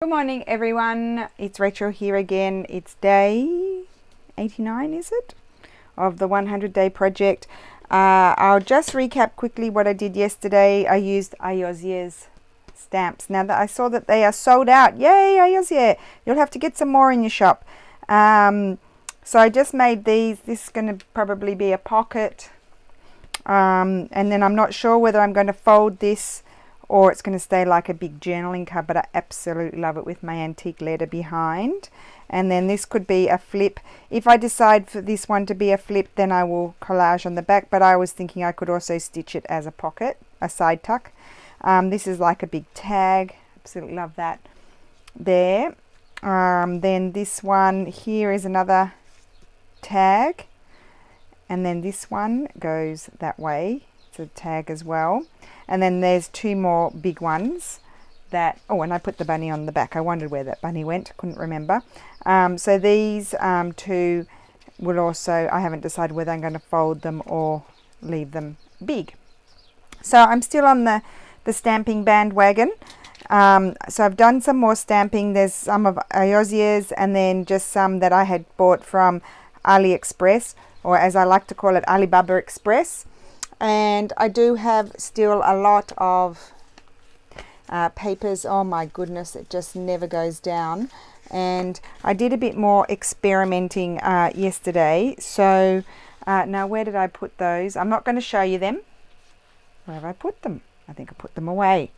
Good morning everyone, it's Rachel here again. It's day 89, is it, of the 100-day project. I'll just recap quickly what I did yesterday. I used Ayozie's stamps. Now that I saw that they are sold out, yay Ayozie, you'll have to get some more in your shop. So I just made these. This is going to probably be a pocket, and then I'm not sure whether I'm going to fold this or it's going to stay like a big journaling card, but I absolutely love it with my antique leather behind. And then this could be a flip. If I decide for this one to be a flip, then I will collage on the back, but I was thinking I could also stitch it as a pocket, a side tuck. This is like a big tag, absolutely love that there. Then this one here is another tag, and then this one goes that way, it's a tag as well. And then there's two more big ones that, oh, and I put the bunny on the back. I wondered where that bunny went, couldn't remember. So these two will also, I haven't decided whether I'm going to fold them or leave them big. So I'm still on the stamping bandwagon. So I've done some more stamping. There's some of Ayozie's and then just some that I had bought from AliExpress, or as I like to call it, Alibaba Express. And I do have still a lot of papers. Oh my goodness, it just never goes down. And I did a bit more experimenting yesterday. So now where did I put those? I'm not going to show you them. Where have I put them? I think I put them away.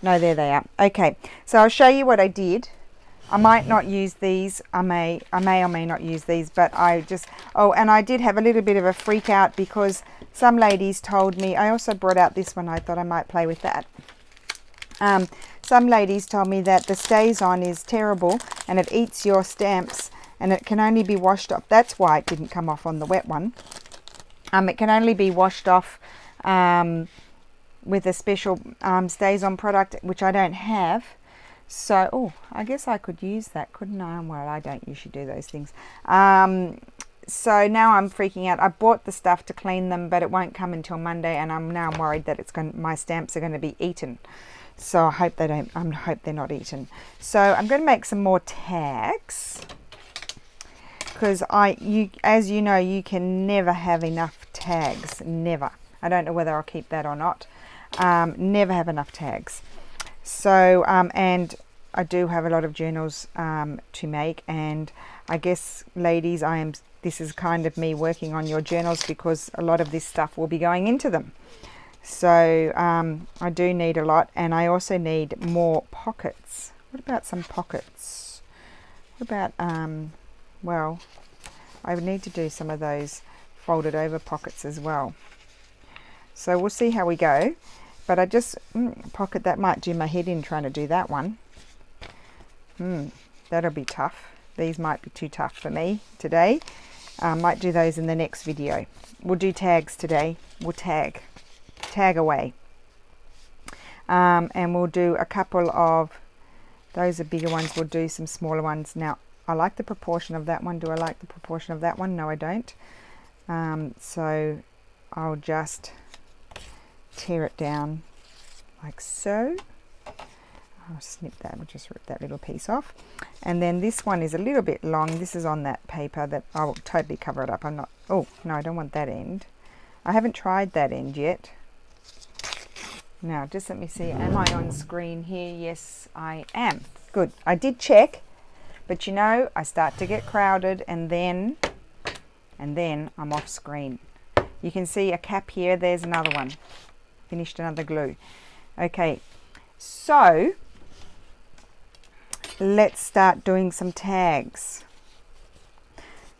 No, there they are. Okay, so I'll show you what I did. I might not use these. I may or may not use these, but I just, oh, and I did have a little bit of a freak out because some ladies told me, I also brought out this one, I thought I might play with that. Some ladies told me that the stays on is terrible and it eats your stamps and it can only be washed off. That's why it didn't come off on the wet one. It can only be washed off with a special stays on product, which I don't have. So, oh, I guess I could use that, couldn't I? Well, I don't usually do those things. So now I'm freaking out. I bought the stuff to clean them, but it won't come until Monday, and I'm worried that my stamps are going to be eaten. So I hope they don't. I hope they're not eaten. So I'm going to make some more tags because as you know, you can never have enough tags. Never. I don't know whether I'll keep that or not. Never have enough tags. So and I do have a lot of journals to make, and I guess ladies, this is kind of me working on your journals because a lot of this stuff will be going into them. So I do need a lot, and I also need more pockets. What about some pockets? What about well, I would need to do some of those folded over pockets as well. So we'll see how we go. But I just, pocket, that might do my head in trying to do that one. That'll be tough. These might be too tough for me today. Might do those in the next video. We'll do tags today. We'll tag away. And we'll do a couple of, those are bigger ones. We'll do some smaller ones. Now, I like the proportion of that one. Do I like the proportion of that one? No, I don't. So I'll just tear it down like so. I'll snip that, we'll just rip that little piece off. And then this one is a little bit long. This is on that paper that I will totally cover it up. I'm not, oh no, I don't want that end. I haven't tried that end yet. Now just let me see, am I on screen here? Yes, I am. Good, I did check, but you know, I start to get crowded and then I'm off screen. You can see a cap here, there's another one. Finished another glue. Okay, so let's start doing some tags.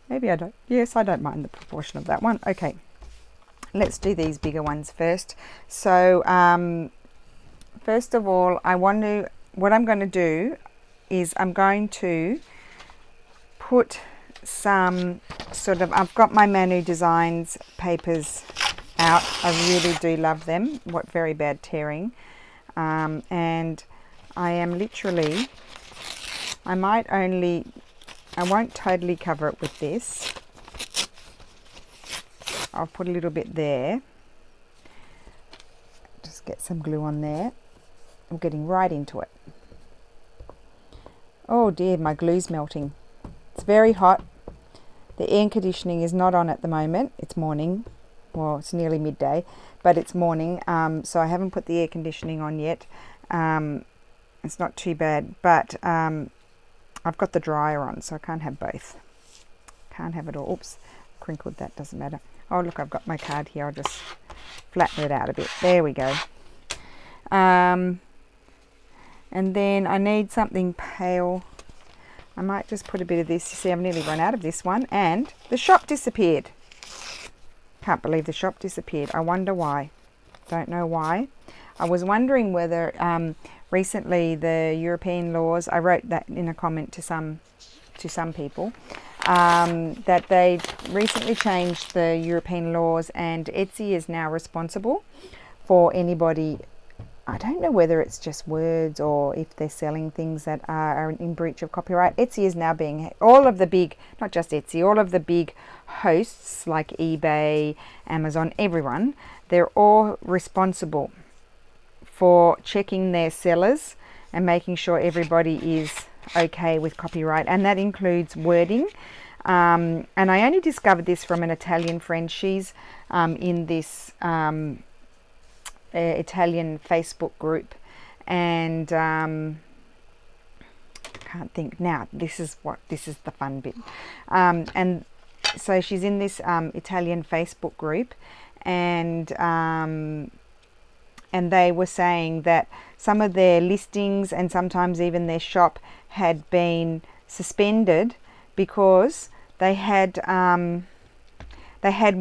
Maybe I don't, yes, I don't mind the proportion of that one. Okay, let's do these bigger ones first. So first of all, what I'm going to do is I'm going to put some sort of, I've got my Manu Designs papers out. I really do love them. What very bad tearing. And I am literally, I won't totally cover it with this. I'll put a little bit there. Just get some glue on there. I'm getting right into it. Oh dear, my glue's melting. It's very hot. The air conditioning is not on at the moment. It's morning. Well, it's nearly midday, but it's morning. So I haven't put the air conditioning on yet. It's not too bad, but I've got the dryer on, so I can't have both. Can't have it all. Oops, crinkled that, doesn't matter. Oh look, I've got my card here. I'll just flatten it out a bit. There we go. And then I need something pale. I might just put a bit of this. You see, I've nearly run out of this one, and the shop disappeared. Can't believe the shop disappeared. I wonder why. Don't know why. I was wondering whether recently the European laws, I wrote that in a comment to some people, that they recently changed the European laws, and Etsy is now responsible for anybody. I don't know whether it's just words or if they're selling things that are in breach of copyright. Etsy is now being, all of the big, not just Etsy, all of the big hosts like eBay, Amazon, everyone, they're all responsible for checking their sellers and making sure everybody is okay with copyright, and that includes wording. And I only discovered this from an Italian friend. She's in this Italian Facebook group, and can't think now. This is the fun bit. And so she's in this Italian Facebook group, and they were saying that some of their listings and sometimes even their shop had been suspended because they had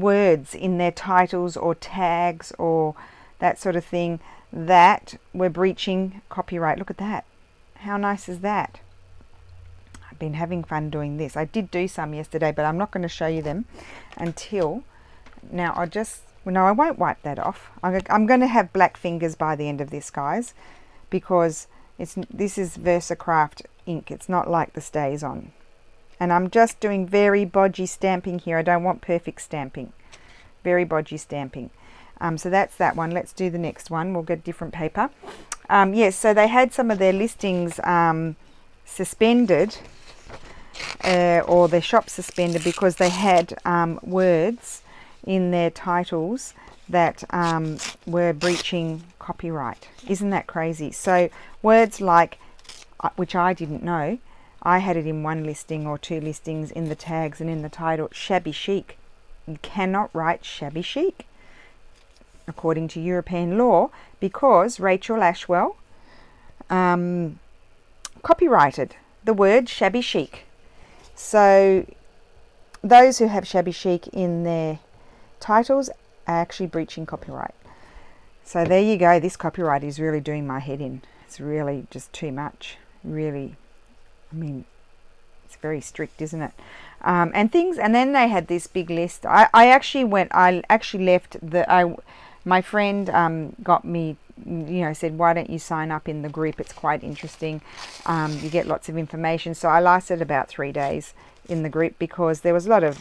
words in their titles or tags or that sort of thing that were breaching copyright. Look at that. How nice is that? I've been having fun doing this. I did do some yesterday, but I'm not going to show you them until now. No, I won't wipe that off. I'm going to have black fingers by the end of this, guys, because this is VersaCraft ink. It's not like the StazOn. And I'm just doing very bodgy stamping here. I don't want perfect stamping. Very bodgy stamping. So that's that one. Let's do the next one. We'll get different paper. Yes, so they had some of their listings suspended, or their shop suspended, because they had words in their titles that were breaching copyright. Isn't that crazy? So words like, which I didn't know, I had it in one listing or two listings in the tags and in the title, shabby chic. You cannot write shabby chic according to European law, because Rachel Ashwell copyrighted the word shabby chic. So those who have shabby chic in their titles are actually breaching copyright. So there you go. This copyright is really doing my head in. It's really just too much. Really, I mean, it's very strict, isn't it? And then they had this big list. I actually left my friend got me, said, why don't you sign up in the group? It's quite interesting. You get lots of information. So I lasted about 3 days in the group because there was a lot of,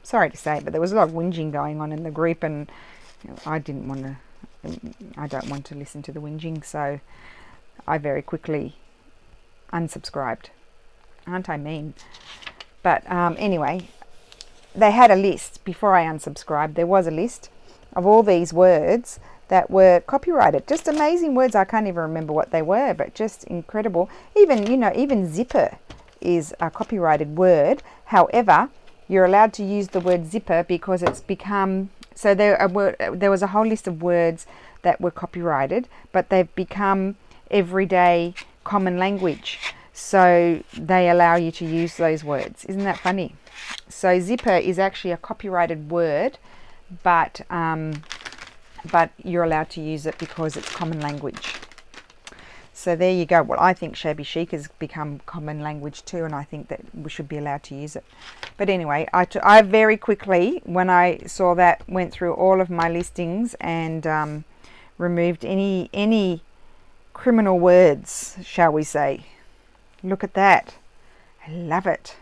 sorry to say, but there was a lot of whinging going on in the group, and I don't want to listen to the whinging. So I very quickly unsubscribed. Aren't I mean? But anyway, they had a list. Before I unsubscribed, there was a list of all these words that were copyrighted. Just amazing words. I can't even remember what they were, but just incredible. Even zipper is a copyrighted word. However, you're allowed to use the word zipper because it's become, so there was a whole list of words that were copyrighted, but they've become everyday common language. So they allow you to use those words. Isn't that funny? So zipper is actually a copyrighted word, but you're allowed to use it because it's common language. So there you go. Well, I think shabby chic has become common language too, and I think that we should be allowed to use it. But anyway, I very quickly, when I saw that, went through all of my listings and removed any criminal words, shall we say. Look at that. I love it.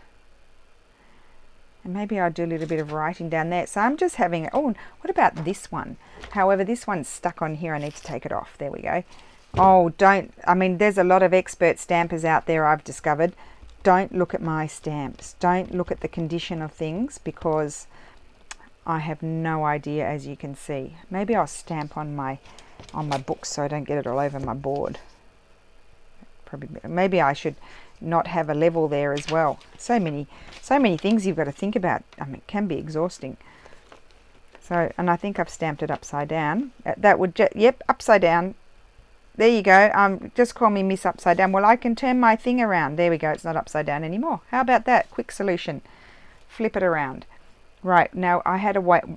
And maybe I'll do a little bit of writing down there. So I'm just having, oh, what about this one? However, this one's stuck on here. I need to take it off. There we go. Oh, don't, I mean, there's a lot of expert stampers out there, I've discovered. Don't look at my stamps. Don't look at the condition of things, because I have no idea, as you can see. Maybe I'll stamp on my books so I don't get it all over my board. Probably, maybe I should not have a level there as well. So many things you've got to think about. I mean, it can be exhausting. So, and I think I've stamped it upside down. That would, yep, upside down. There you go. Just call me Miss Upside Down. Well, I can turn my thing around. There we go. It's not upside down anymore. How about that? Quick solution. Flip it around. Right, now I had a wet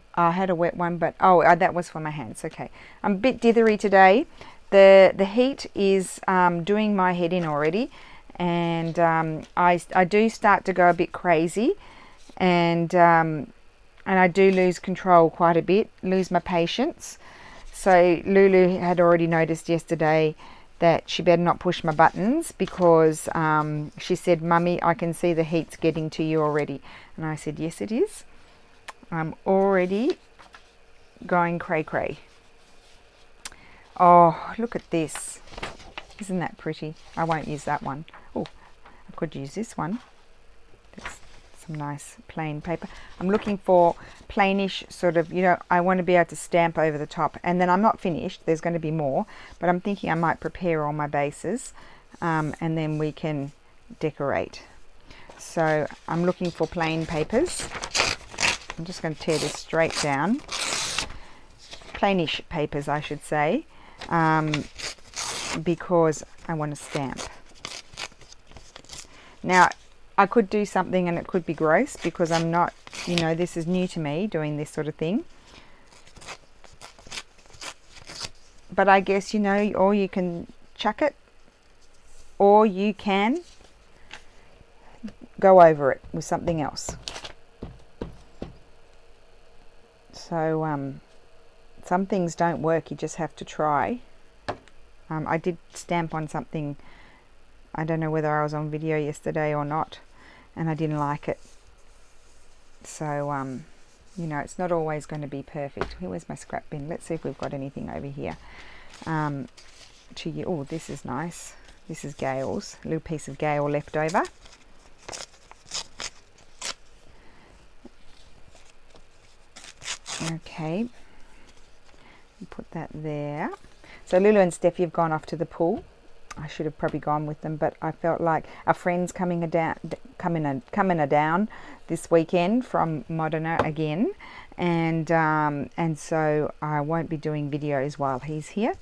one, but that was for my hands. Okay, I'm a bit dithery today. The heat is doing my head in already, and I do start to go a bit crazy, and I do lose control quite a bit, lose my patience. So Lulu had already noticed yesterday that she better not push my buttons, because she said, "Mummy, I can see the heat's getting to you already." And I said, "Yes, it is. I'm already going cray-cray." Oh, look at this. Isn't that pretty? I won't use that one. Oh, I could use this one. That's some nice plain paper. I'm looking for plainish sort of, I want to be able to stamp over the top. And then I'm not finished. There's going to be more. But I'm thinking I might prepare all my bases, and then we can decorate. So I'm looking for plain papers. I'm just going to tear this straight down. Plainish papers, I should say, because I want to stamp. Now, I could do something and it could be gross, because I'm not, this is new to me, doing this sort of thing. But I guess, or you can chuck it, or you can go over it with something else. So some things don't work, you just have to try. I did stamp on something, I don't know whether I was on video yesterday or not, and I didn't like it. So, it's not always going to be perfect. Where's my scrap bin? Let's see if we've got anything over here. Oh, this is nice. This is Gail's, a little piece of Gail left over. Okay, put that there. So Lulu and Steffi have gone off to the pool. I should have probably gone with them, but I felt like our friend's coming down this weekend from Modena again, and so I won't be doing videos while he's here.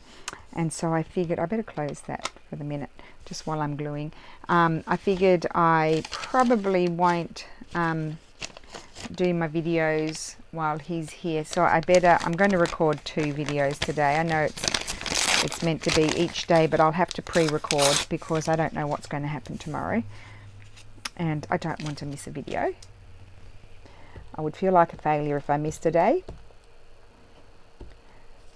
And so I figured I better close that for the minute, just while I'm gluing. I figured I probably won't do my videos while he's here, so I'm going to record 2 videos today. I know it's meant to be each day, but I'll have to pre-record because I don't know what's going to happen tomorrow, and I don't want to miss a video. I would feel like a failure if I missed a day.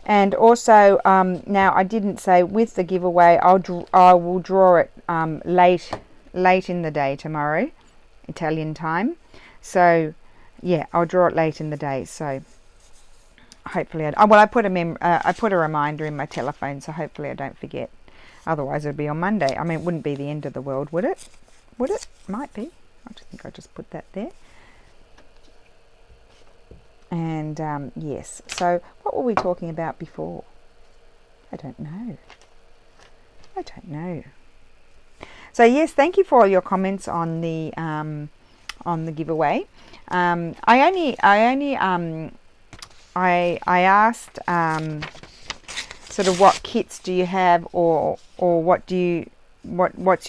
And also, now I didn't say, with the giveaway, I will draw it late in the day tomorrow, Italian time. So yeah, I'll draw it late in the day. So hopefully, I put a reminder in my telephone, so hopefully I don't forget. Otherwise, it'll be on Monday. I mean, it wouldn't be the end of the world, would it? Would it? Might be. I think I'll just put that there. And yes, so what were we talking about before? I don't know. So yes, thank you for all your comments on the giveaway. I asked sort of what kits do you have, or what's your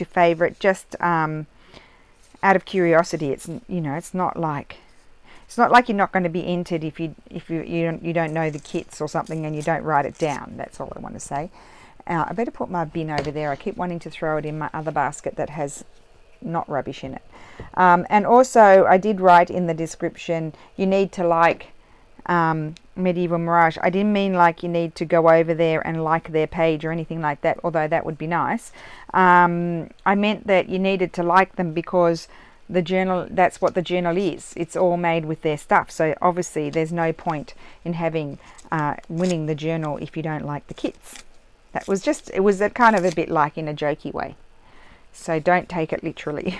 favorite, just out of curiosity. It's not like you're not going to be entered if you don't know the kits or something and you don't write it down. That's all I want to say. I better put my bin over there. I keep wanting to throw it in my other basket that has not rubbish in it. And also, I did write in the description, you need to like Medieval Mirage. I didn't mean like you need to go over there and like their page or anything like that, although that would be nice. I meant that you needed to like them because the journal, that's what the journal is. It's all made with their stuff. So obviously there's no point in having winning the journal if you don't like the kits. it was a kind of a bit like in a jokey way. So don't take it literally,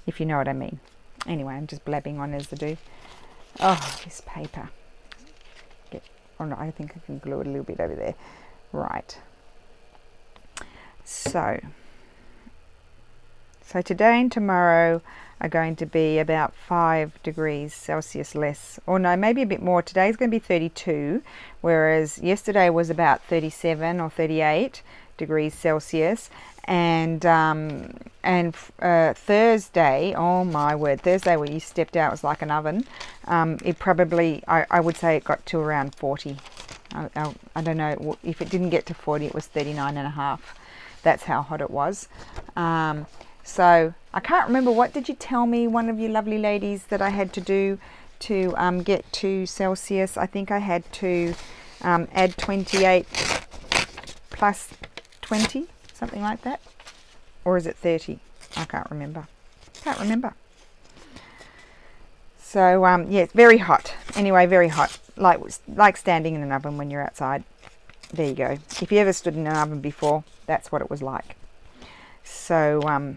if you know what I mean. Anyway, I'm just blabbing on as I do. Oh, this paper. Oh no, I think I can glue it a little bit over there. Right. So today and tomorrow are going to be about 5 degrees Celsius less, or no, maybe a bit more. Today's going to be 32, whereas yesterday was about 37 or 38 degrees Celsius. And Thursday, oh my word, Thursday when you stepped out was like an oven. It probably, I would say it got to around 40. I don't know, if it didn't get to 40, it was 39 and a half. That's how hot it was. So I can't remember, what did you tell me, one of you lovely ladies, that I had to do to get to Celsius? I think I had to add 28 plus 20, something like that. Or is it 30? I can't remember. So yeah, it's very hot. Anyway, very hot. Like standing in an oven when you're outside. There you go. If you ever stood in an oven before, that's what it was like. So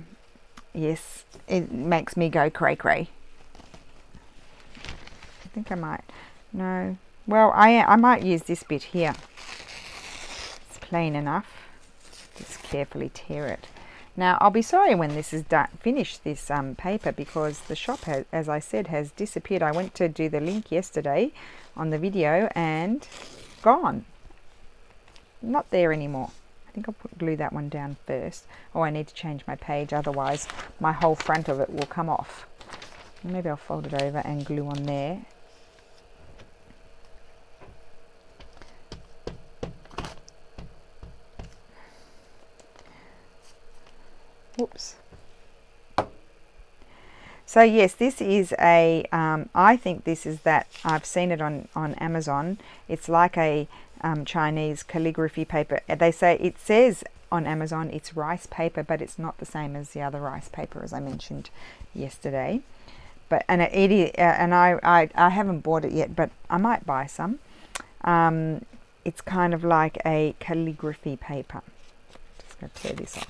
yes, it makes me go cray cray. I think I might. No. Well, I might use this bit here. It's plain enough. Just carefully tear it. Now, I'll be sorry when this is done, finished, this paper, because the shop, has, as I said, has disappeared. I went to do the link yesterday on the video and gone. Not there anymore. I think I'll glue that one down first. Oh, I need to change my page, otherwise my whole front of it will come off. Maybe I'll fold it over and glue on there. Whoops. So yes, this is a, I think this is that, I've seen it on Amazon. It's like a Chinese calligraphy paper. They say, it says on Amazon it's rice paper, but it's not the same as the other rice paper, as I mentioned yesterday. But and it is, and I haven't bought it yet, but I might buy some. It's kind of like a calligraphy paper. Just going to tear this off.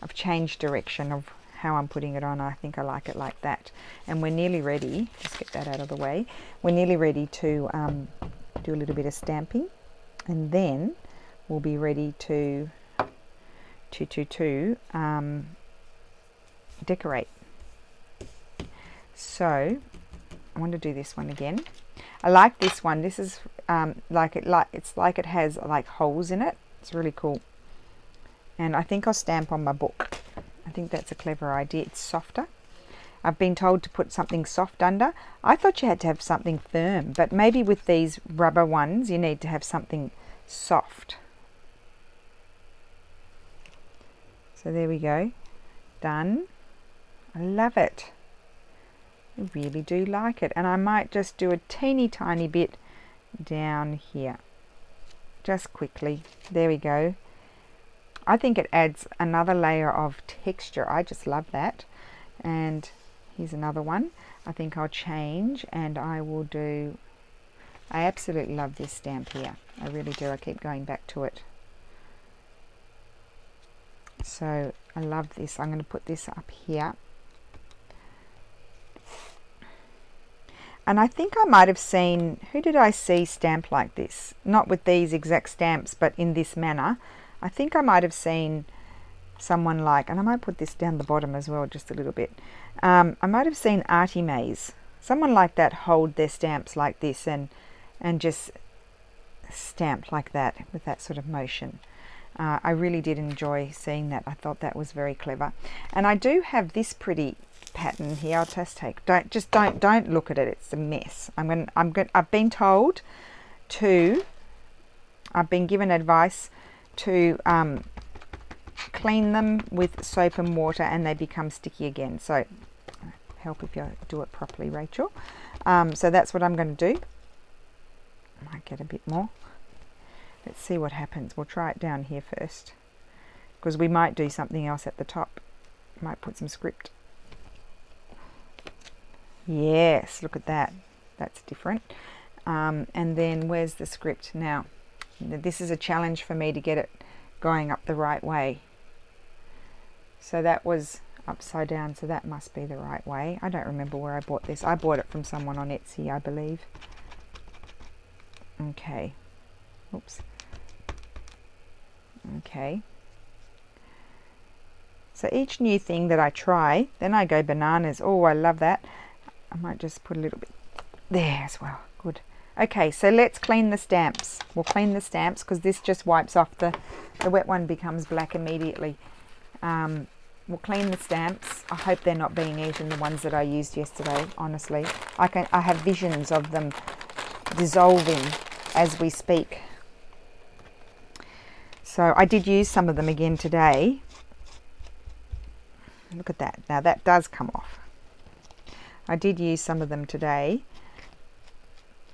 I've changed direction of how I'm putting it on. I think I like it like that. And we're nearly ready. Just get that out of the way. We're nearly ready to do a little bit of stamping, and then we'll be ready to decorate. So I want to do this one again. I like this one. This is it's like it has like holes in it. It's really cool. And I think I'll stamp on my book. I think that's a clever idea. It's softer. I've been told to put something soft under. I thought you had to have something firm, but maybe with these rubber ones you need to have something soft. So there we go. Done. I love it. I really do like it. And I might just do a teeny tiny bit down here. Just quickly. There we go. I think it adds another layer of texture. I just love that. And here's another one. I think I'll change and I will do, I absolutely love this stamp here. I really do. I keep going back to it. So I love this. I'm going to put this up here. And I think I might have seen, who did I see stamp like this? Not with these exact stamps, but in this manner. I think I might have seen someone like, and I might put this down the bottom as well, just a little bit. I might have seen Artie Mays, someone like that, hold their stamps like this and just stamp like that with that sort of motion. I really did enjoy seeing that. I thought that was very clever. And I do have this pretty pattern here. I'll just take, don't look at it. It's a mess. I've been told to, I've been given advice to clean them with soap and water and they become sticky again. So help if you do it properly, Rachel. So that's what I'm going to do. I might get a bit more. Let's see what happens. We'll try it down here first, because we might do something else at the top. Might put some script. Yes, look at that. That's different. And then where's the script now? This is a challenge for me to get it going up the right way. So that was upside down, so that must be the right way. I don't remember where I bought this. I bought it from someone on Etsy, I believe. Okay. Oops. Okay. So each new thing that I try, then I go bananas. Oh, I love that. I might just put a little bit there as well. Good. Okay, so let's clean the stamps. We'll clean the stamps because this just wipes off the wet one becomes black immediately. We'll clean the stamps. I hope they're not being eaten, the ones that I used yesterday, honestly. I have visions of them dissolving as we speak. So I did use some of them again today. Look at that. Now that does come off. I did use some of them today.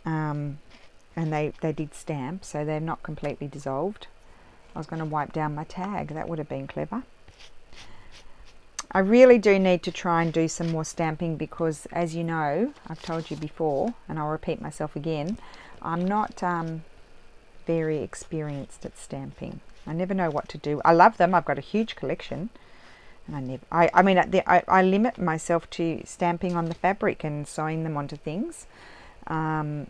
And they did stamp, so they're not completely dissolved. I was going to wipe down my tag. That would have been clever. I really do need to try and do some more stamping because, as you know, I've told you before, and I'll repeat myself again, I'm not very experienced at stamping. I never know what to do. I love them. I've got a huge collection. And I limit myself to stamping on the fabric and sewing them onto things. Or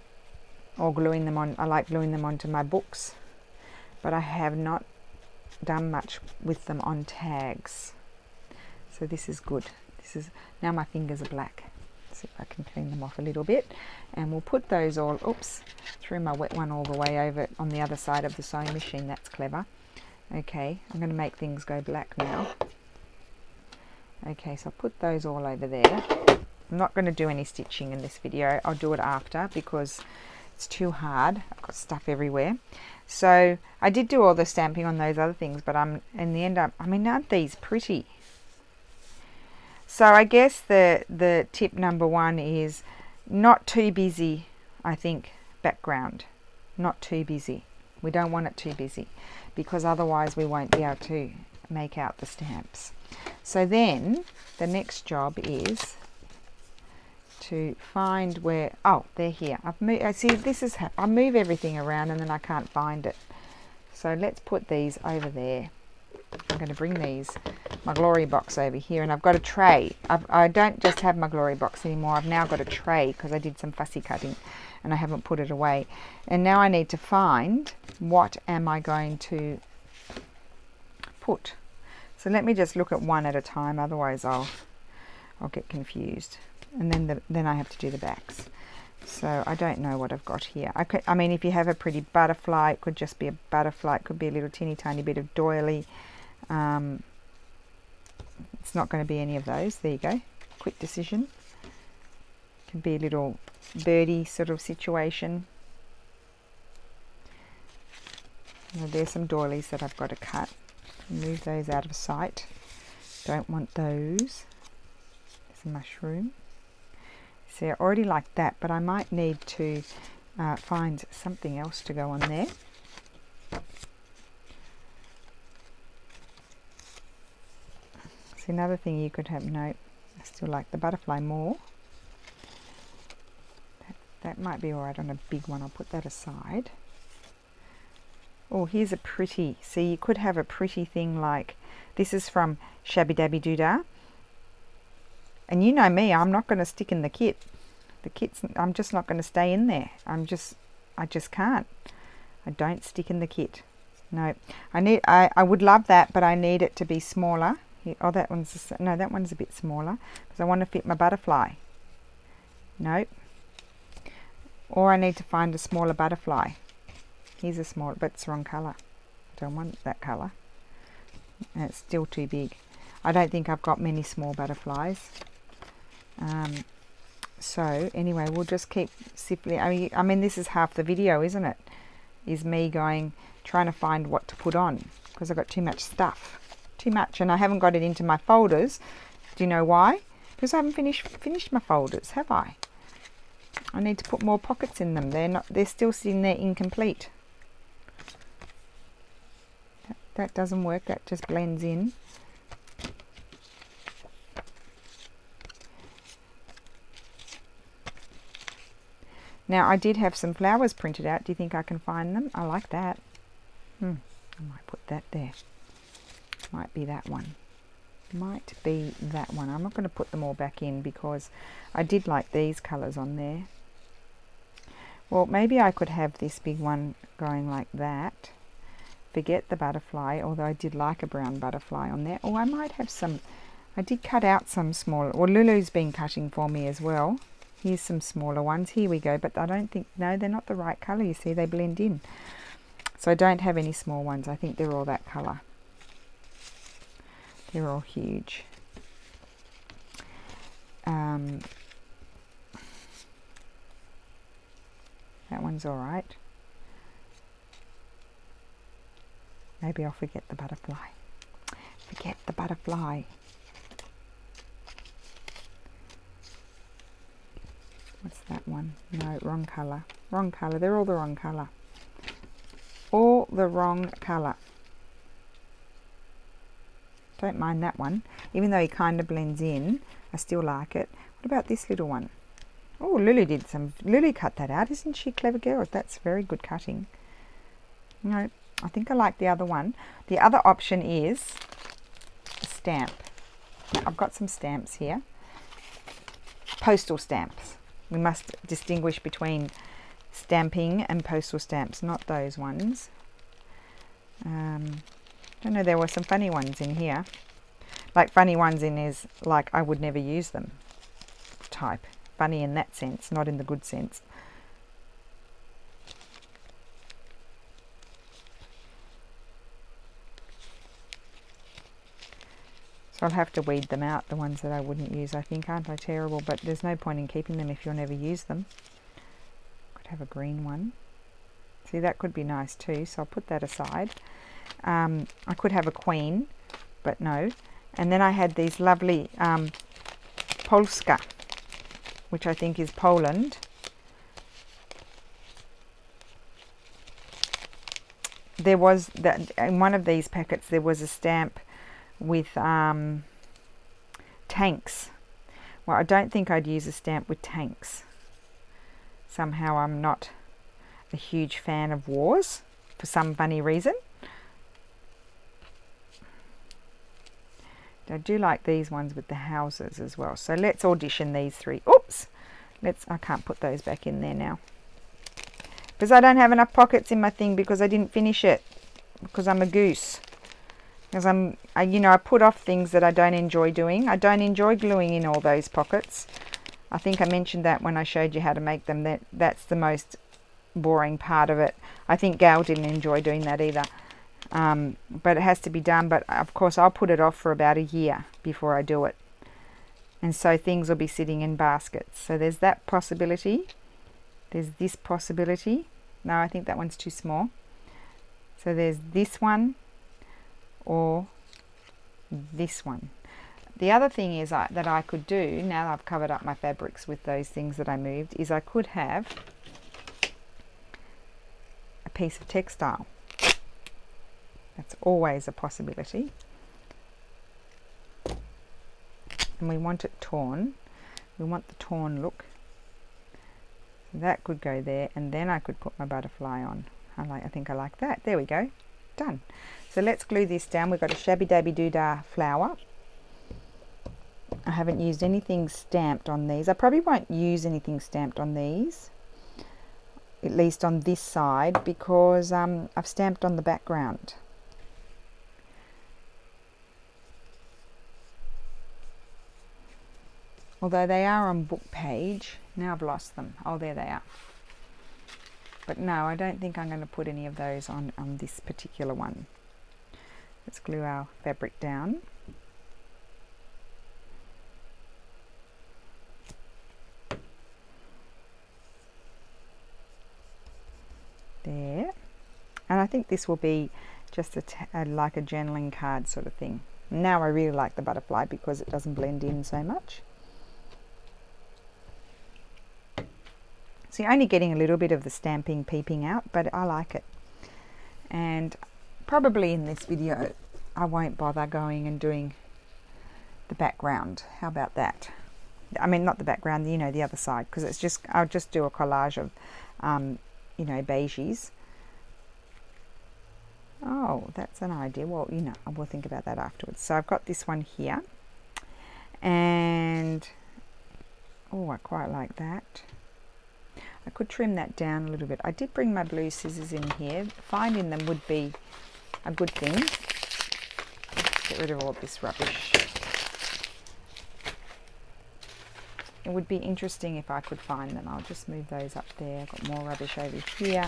gluing them on. I like gluing them onto my books. But I have not done much with them on tags. So this is good. Now my fingers are black. See if I can clean them off a little bit. And we'll put those all, threw my wet one all the way over on the other side of the sewing machine. That's clever. Okay, I'm going to make things go black now. Okay, so I'll put those all over there. I'm not going to do any stitching in this video. I'll do it after because it's too hard. I've got stuff everywhere. So I did do all the stamping on those other things, but in the end, aren't these pretty? So I guess the tip number one is not too busy, I think, background. Not too busy. We don't want it too busy because otherwise we won't be able to make out the stamps. So then the next job is to find where, they're here. I move everything around and then I can't find it. So let's put these over there. I'm going to bring my glory box over here, and I've got a tray. I don't just have my glory box anymore. I've now got a tray because I did some fussy cutting and I haven't put it away. And now I need to find what am I going to put. So let me just look at one at a time, otherwise I'll get confused. And then I have to do the backs. So I don't know what I've got here. If you have a pretty butterfly, it could just be a butterfly. It could be a little teeny tiny bit of doily. It's not going to be any of those. There you go. Quick decision. Could be a little birdie sort of situation. Now, there's some doilies that I've got to cut. Move those out of sight. Don't want those. There's a mushroom. See, I already like that, but I might need to find something else to go on there. See, another thing you could have, no, I still like the butterfly more. That might be alright on a big one. I'll put that aside. Oh, here's a pretty, see, you could have a pretty thing like, this is from Shabby Dabby Doodah. And you know me, I'm not going to stick in the kit. I'm just not going to stay in there. I just can't. I don't stick in the kit. No, I would love that, but I need it to be smaller. Oh, that one's a bit smaller because I want to fit my butterfly. Nope. Or I need to find a smaller butterfly. Here's a small, but it's the wrong colour. I don't want that colour. And it's still too big. I don't think I've got many small butterflies. So anyway, we'll just keep simply. I mean, this is half the video, isn't it? Is me trying to find what to put on because I've got too much stuff, too much, and I haven't got it into my folders. Do you know why? Because I haven't finished my folders, have I? I need to put more pockets in them. They're still sitting there incomplete. That doesn't work. That just blends in. Now I did have some flowers printed out. Do you think I can find them? I like that. I might put that there. Might be that one. Might be that one. I'm not going to put them all back in because I did like these colours on there. Well, maybe I could have this big one going like that. Forget the butterfly, although I did like a brown butterfly on there. Oh, I might have some. I did cut out some smaller. Well, Lulu's been cutting for me as well. Here's some smaller ones. Here we go. But I don't think, no, they're not the right colour. You see, they blend in. So I don't have any small ones. I think they're all that colour. They're all huge. That one's all right. Maybe I'll forget the butterfly. Forget the butterfly. What's that one? No, wrong colour. Wrong colour. They're all the wrong colour. All the wrong colour. Don't mind that one. Even though he kind of blends in, I still like it. What about this little one? Oh, Lily cut that out. Isn't she a clever girl? That's very good cutting. No, I think I like the other one. The other option is a stamp. Now, I've got some stamps here. Postal stamps. We must distinguish between stamping and postal stamps, not those ones. I don't know, there were some funny ones in here. Like funny ones in is like I would never use them type. Funny in that sense, not in the good sense. So I'll have to weed them out, the ones that I wouldn't use, I think. Aren't I terrible? But there's no point in keeping them if you'll never use them. Could have a green one. See, that could be nice too, so I'll put that aside. I could have a queen, but no. And then I had these lovely Polska, which I think is Poland. There was that in one of these packets. There was a stamp with tanks. Well, I don't think I'd use a stamp with tanks. Somehow I'm not a huge fan of wars for some funny reason. I do like these ones with the houses as well. So let's audition these three. Oops! I can't put those back in there now. Because I don't have enough pockets in my thing because I didn't finish it. Because I'm a goose. Because I put off things that I don't enjoy doing. I don't enjoy gluing in all those pockets. I think I mentioned that when I showed you how to make them. That's the most boring part of it. I think Gail didn't enjoy doing that either. But it has to be done. But of course I'll put it off for about a year before I do it. And so things will be sitting in baskets. So there's that possibility. There's this possibility. No, I think that one's too small. So there's this one or this one. The other thing is that I could do, now that I've covered up my fabrics with those things that I moved, is I could have a piece of textile. That's always a possibility. And we want it torn. We want the torn look. So that could go there, and then I could put my butterfly on. I think I like that. There we go. Done. So let's glue this down. We've got a Shabby Dabby Doodah flower. I haven't used anything stamped on these. I probably won't use anything stamped on these, at least on this side, because I've stamped on the background. Although they are on book page. Now I've lost them. Oh, there they are. But no, I don't think I'm going to put any of those on this particular one. Let's glue our fabric down. There. And I think this will be just like a journaling card sort of thing. Now I really like the butterfly because it doesn't blend in so much. So you're only getting a little bit of the stamping peeping out, but I like it. And probably in this video I won't bother going and doing the background. How about that? I mean, not the background, you know, the other side, because it's just, I'll just do a collage of, you know, beiges. Oh, that's an idea. Well, you know, we'll think about that afterwards. So I've got this one here, and oh, I quite like that. I could trim that down a little bit. I did bring my blue scissors in here. Finding them would be a good thing. Let's get rid of all this rubbish. It would be interesting if I could find them. I'll just move those up there. I've got more rubbish over here.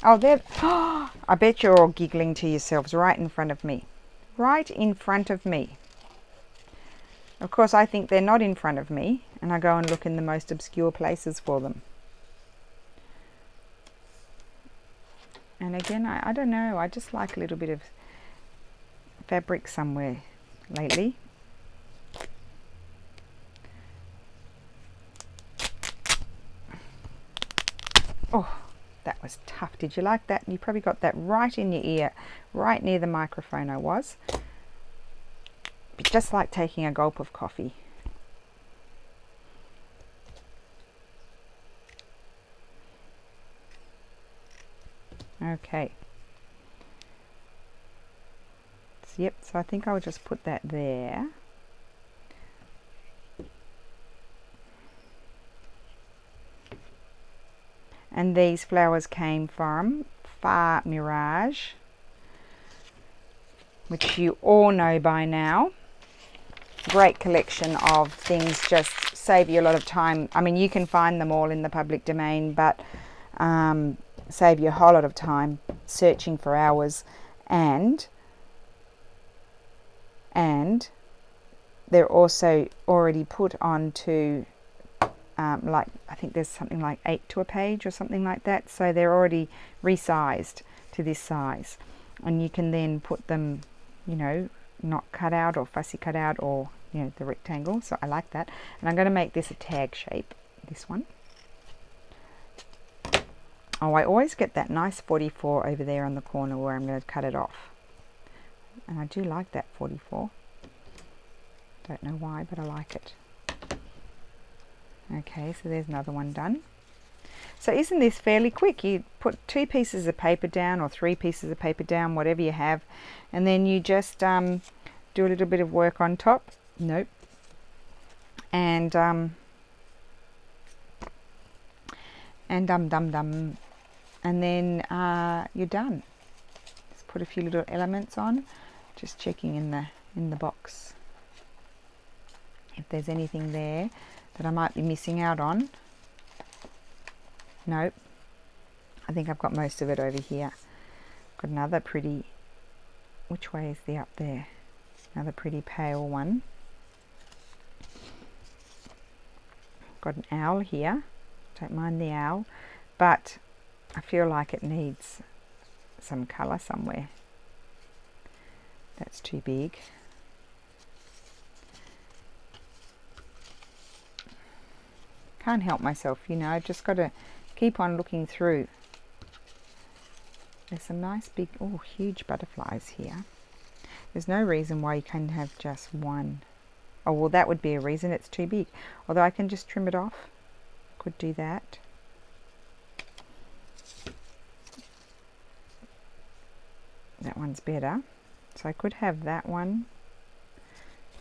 Oh, there. Oh, I bet you're all giggling to yourselves right in front of me. Right in front of me. Of course, I think they're not in front of me, and I go and look in the most obscure places for them. And again, I don't know. I just like a little bit of fabric somewhere lately. Oh, that was tough. Did you like that? You probably got that right in your ear, right near the microphone I was. Just like taking a gulp of coffee. Okay. So, yep, so I think I'll just put that there. And these flowers came from Far Mirage, which you all know by now. Great collection of things, just save you a lot of time. I mean, you can find them all in the public domain, but save you a whole lot of time searching for hours, and they're also already put onto like, I think there's something like 8 to a page or something like that, so they're already resized to this size, and you can then put them, you know, not cut out or fussy cut out, or, you know, the rectangle. So I like that, and I'm going to make this a tag shape, this one. Oh, I always get that nice 44 over there on the corner where I'm going to cut it off, and I do like that 44. Don't know why, but I like it. Okay, so there's another one done. So isn't this fairly quick? You put 2 pieces of paper down, or 3 pieces of paper down, whatever you have, and then you just do a little bit of work on top. Nope. And dum and then you're done. Just put a few little elements on. Just checking in the box if there's anything there that I might be missing out on. Nope. I think I've got most of it over here. Got another pretty, which way is the up there? Another pretty pale one. Got an owl here. Don't mind the owl, but I feel like it needs some colour somewhere. That's too big. Can't help myself, you know, I've just got to keep on looking through. There's some nice big, oh, huge butterflies here. There's no reason why you can have just one. Oh, well, that would be a reason. It's too big. Although I can just trim it off. Could do that. That one's better. So I could have that one.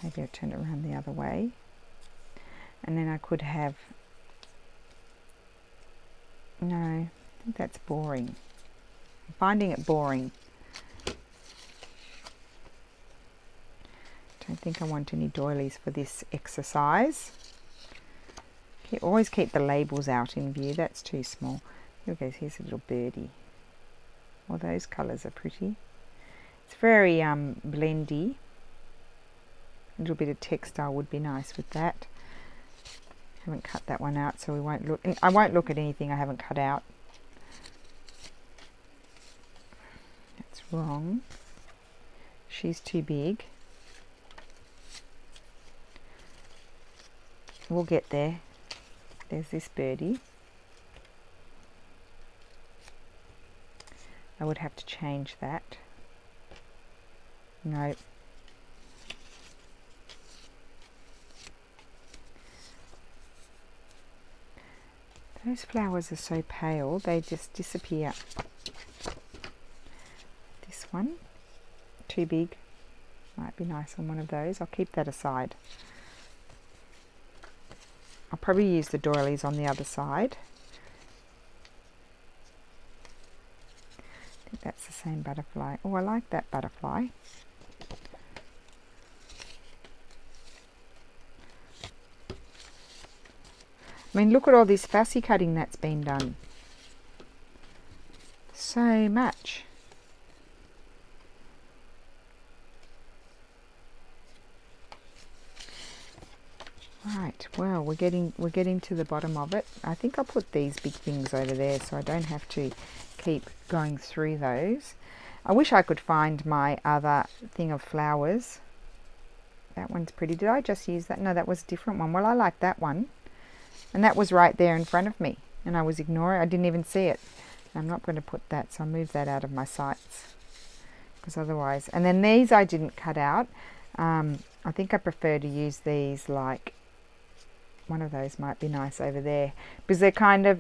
Maybe I'll turn it around the other way. And then I could have... No, I think that's boring. I'm finding it boring. Don't think I want any doilies for this exercise. Always keep the labels out in view. That's too small. Here goes. Here's a little birdie. Well, those colours are pretty. It's very blendy. A little bit of textile would be nice with that. Haven't cut that one out, so we won't look. I won't look at anything I haven't cut out. That's wrong. She's too big. We'll get there. There's this birdie. I would have to change that. No. Those flowers are so pale, they just disappear. This one, too big. Might be nice on one of those. I'll keep that aside. I'll probably use the doilies on the other side. I think that's the same butterfly. Oh, I like that butterfly. I mean, look at all this fussy cutting that's been done. So much. Right, well, we're getting to the bottom of it. I think I'll put these big things over there so I don't have to keep going through those. I wish I could find my other thing of flowers. That one's pretty. Did I just use that? No, that was a different one. Well, I like that one. And that was right there in front of me. And I was ignoring it. I didn't even see it. I'm not going to put that, so I'll move that out of my sights. Because otherwise... And then these I didn't cut out. I think I prefer to use these like... One of those might be nice over there. Because they're kind of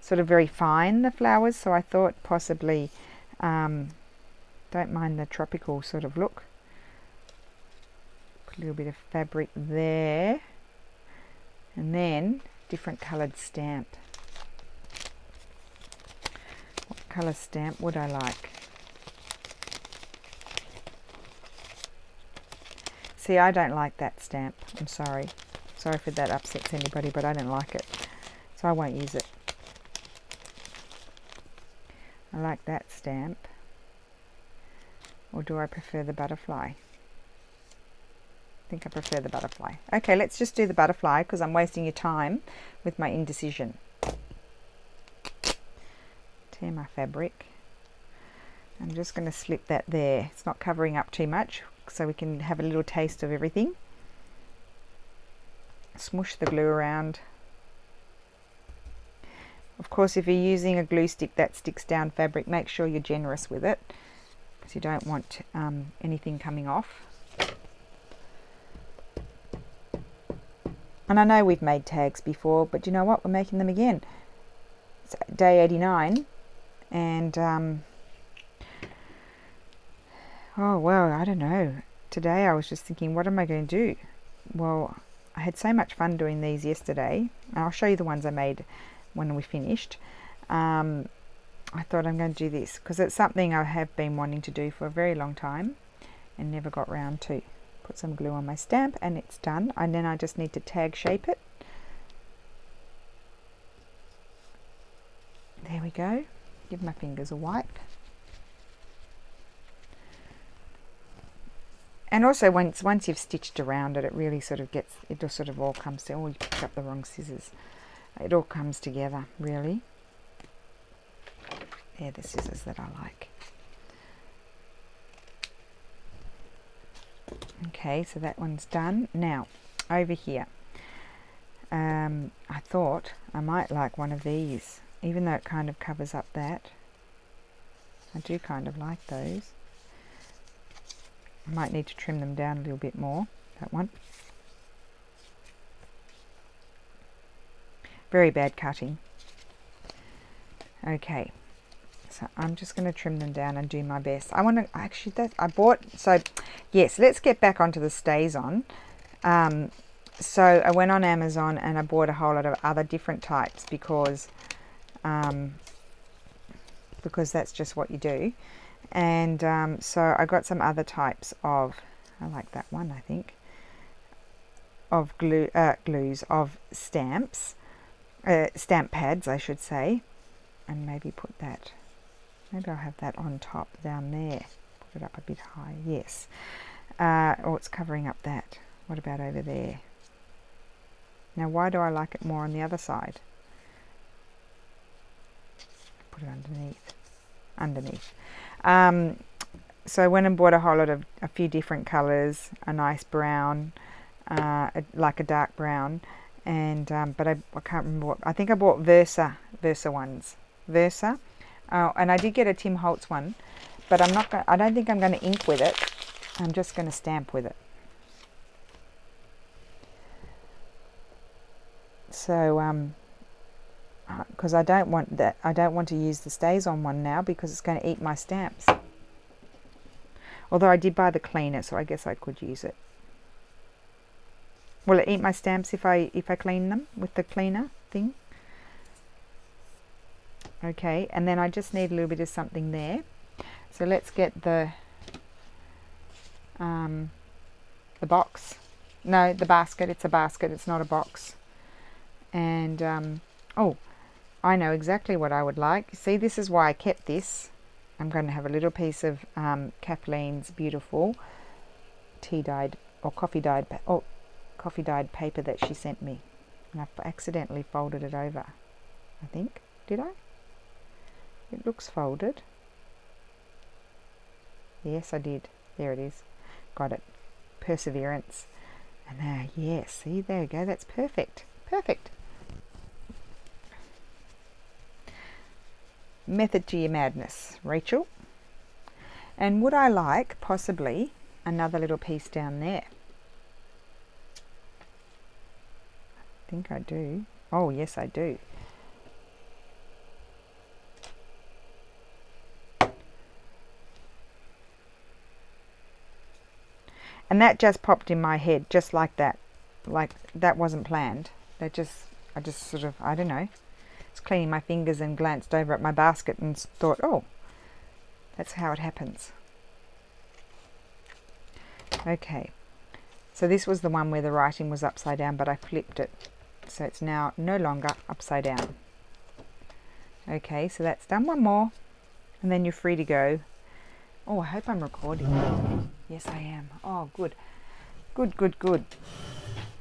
sort of very fine, the flowers. So I thought possibly... don't mind the tropical sort of look. Put a little bit of fabric there. And then different coloured stamp. What colour stamp would I like? See, I don't like that stamp. I'm sorry. Sorry if that upsets anybody, but I don't like it. So I won't use it. I like that stamp. Or do I prefer the butterfly? I think I prefer the butterfly. Okay, let's just do the butterfly because I'm wasting your time with my indecision. Tear my fabric. I'm just going to slip that there. It's not covering up too much so we can have a little taste of everything. Smoosh the glue around. Of course, if you're using a glue stick that sticks down fabric, make sure you're generous with it because you don't want anything coming off. And I know we've made tags before, but you know what? We're making them again. It's day 89. And, oh, well, I don't know. Today I was just thinking, what am I going to do? Well, I had so much fun doing these yesterday. And I'll show you the ones I made when we finished. I thought I'm going to do this because it's something I have been wanting to do for a very long time and never got round to. Put some glue on my stamp and it's done, and then I just need to tag shape it. There we go. Give my fingers a wipe. And also once you've stitched around it, it really sort of gets, it just sort of all comes to, oh, you picked up the wrong scissors. It all comes together, really. They're the scissors that I like. Okay, so that one's done. Now, over here, I thought I might like one of these, even though it kind of covers up that. I do kind of like those. I might need to trim them down a little bit more, that one. Very bad cutting. Okay. So I'm just going to trim them down and do my best. I want to actually, I bought, so yes, let's get back onto the stays on. So I went on Amazon and I bought a whole lot of other different types because that's just what you do. And so I got some other types of, I like that one, I think, of glues, of stamps, stamp pads, I should say, and maybe put that. Maybe I'll have that on top down there. Put it up a bit high. Yes. Oh, it's covering up that. What about over there? Now, why do I like it more on the other side? Put it underneath. Underneath. So I went and bought a whole lot of a few different colours. A nice brown, like a dark brown, and but I can't remember what. I think I bought Versa ones. Versa. And I did get a Tim Holtz one, but I'm not. I don't think I'm going to ink with it. I'm just going to stamp with it. So because I don't want that. I don't want to use the stays on one now because it's going to eat my stamps. Although I did buy the cleaner, so I guess I could use it. Will it eat my stamps if I clean them with the cleaner thing? Okay, and then I just need a little bit of something there. So let's get the box. No, the basket. It's a basket. It's not a box. And oh, I know exactly what I would like. See, this is why I kept this. I'm going to have a little piece of Kathleen's beautiful tea dyed or coffee dyed paper that she sent me, and I've accidentally folded it over. I think, did I? It looks folded. Yes, I did. There it is. Got it. Perseverance. And now, yes, see, there we go. That's perfect. Perfect. Method to your madness, Rachel. And would I like possibly another little piece down there? I think I do. Oh, yes, I do. And that just popped in my head, just like that. Like, that wasn't planned. I just sort of, I don't know. I was cleaning my fingers and glanced over at my basket and thought, oh, that's how it happens. Okay. So this was the one where the writing was upside down, but I flipped it. So it's now no longer upside down. Okay, so that's done. One more. And then you're free to go. Oh, I hope I'm recording. Yes, I am. Oh, good. Good, good, good.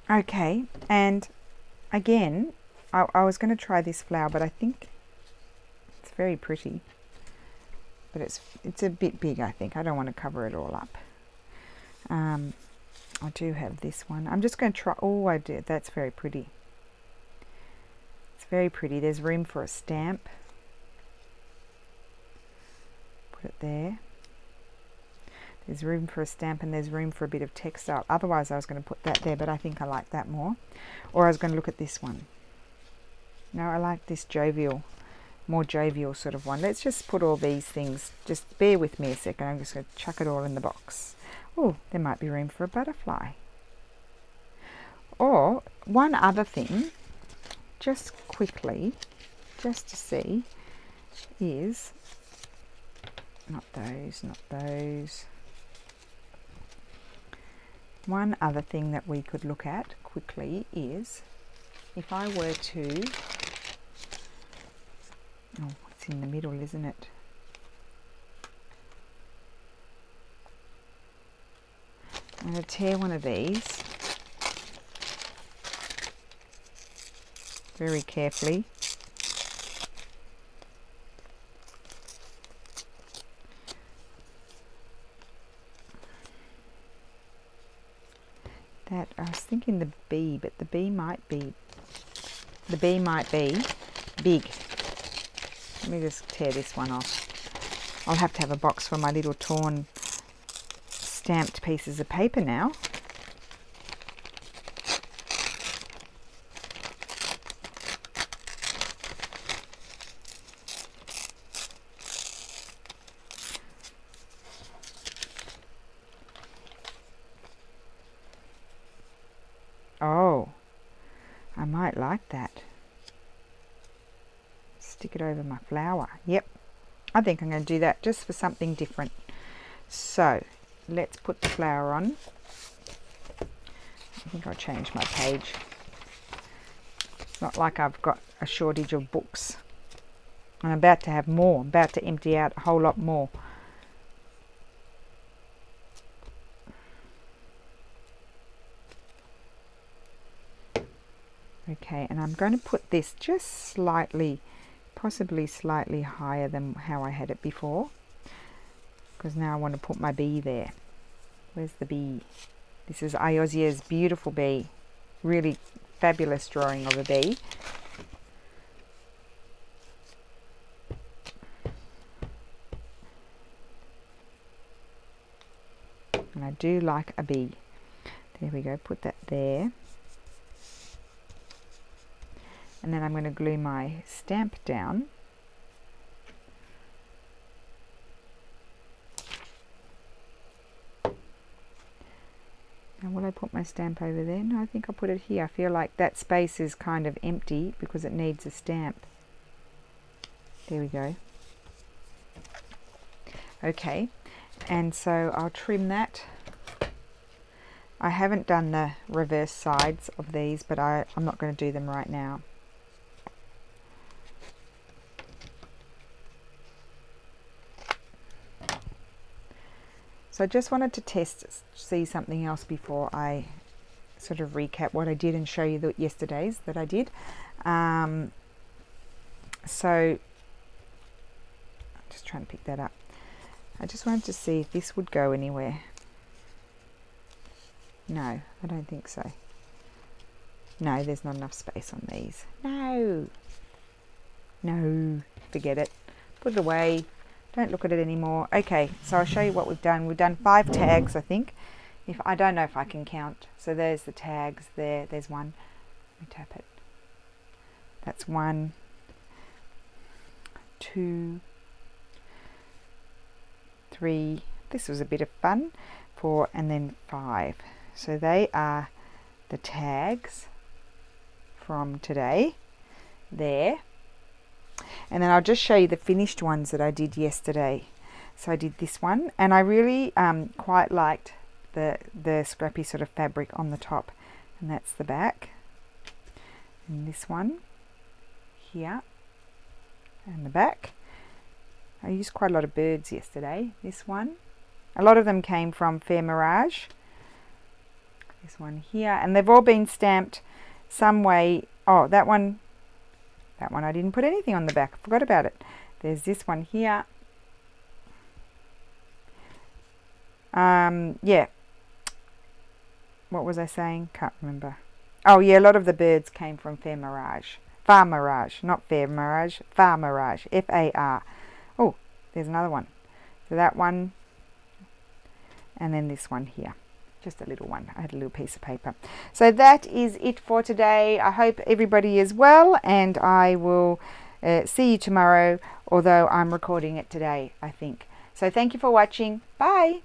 Okay, and again, I was going to try this flower, but I think it's very pretty. But it's a bit big, I think. I don't want to cover it all up. I do have this one. I'm just going to try. Oh, I did. That's very pretty. It's very pretty. There's room for a stamp. Put it there. There's room for a stamp and there's room for a bit of textile. Otherwise, I was going to put that there, but I think I like that more. Or I was going to look at this one. No, I like this jovial, more jovial sort of one. Let's just put all these things. Just bear with me a second. I'm just going to chuck it all in the box. Oh, there might be room for a butterfly. Or one other thing, just quickly, just to see, is not those, not those. One other thing that we could look at quickly is if I were to, oh, it's in the middle, isn't it? I'm going to tear one of these very carefully. That I was thinking the bee, but the bee might be big. Let me just tear this one off. I'll have to have a box for my little torn stamped pieces of paper now. Oh, I might like that. Stick it over my flower. Yep, I think I'm going to do that just for something different. So let's put the flower on. I think I'll change my page. It's not like I've got a shortage of books. I'm about to have more. I'm about to empty out a whole lot more. Okay, and I'm going to put this just slightly, possibly slightly higher than how I had it before, because now I want to put my bee there. Where's the bee? This is Ayozie's beautiful bee. Really fabulous drawing of a bee. And I do like a bee. There we go, put that there. And then I'm going to glue my stamp down. Now will I put my stamp over there? No, I think I'll put it here. I feel like that space is kind of empty because it needs a stamp. There we go. Okay, and so I'll trim that. I haven't done the reverse sides of these, but I'm not going to do them right now. So I just wanted to see something else before I sort of recap what I did and show you the yesterday's that I did. So I'm just trying to pick that up. I just wanted to see if this would go anywhere. No, I don't think so. No, there's not enough space on these. No, forget it. Put it away. Don't look at it anymore. Okay, so I'll show you what we've done. We've done 5 tags, I think. I don't know if I can count. So there's the tags there. There's one. Let me tap it. That's 1, 2, 3. This was a bit of fun. 4 and then 5. So they are the tags from today. There. And then I'll just show you the finished ones that I did yesterday. So I did this one, and I really quite liked the scrappy sort of fabric on the top, and that's the back. And this one here, and the back. I used quite a lot of birds yesterday. This one, a lot of them came from Fair Mirage. This one here, and they've all been stamped some way. Oh, that one I didn't put anything on the back. I forgot about it. There's this one here. Yeah. What was I saying? Can't remember. Oh yeah, a lot of the birds came from Fair Mirage. Far Mirage, not Fair Mirage. Far Mirage. F-A-R. Oh, there's another one. So that one, and then this one here. Just a little one. I had a little piece of paper. So that is it for today. I hope everybody is well, and I will see you tomorrow, although I'm recording it today, I think. So thank you for watching. Bye.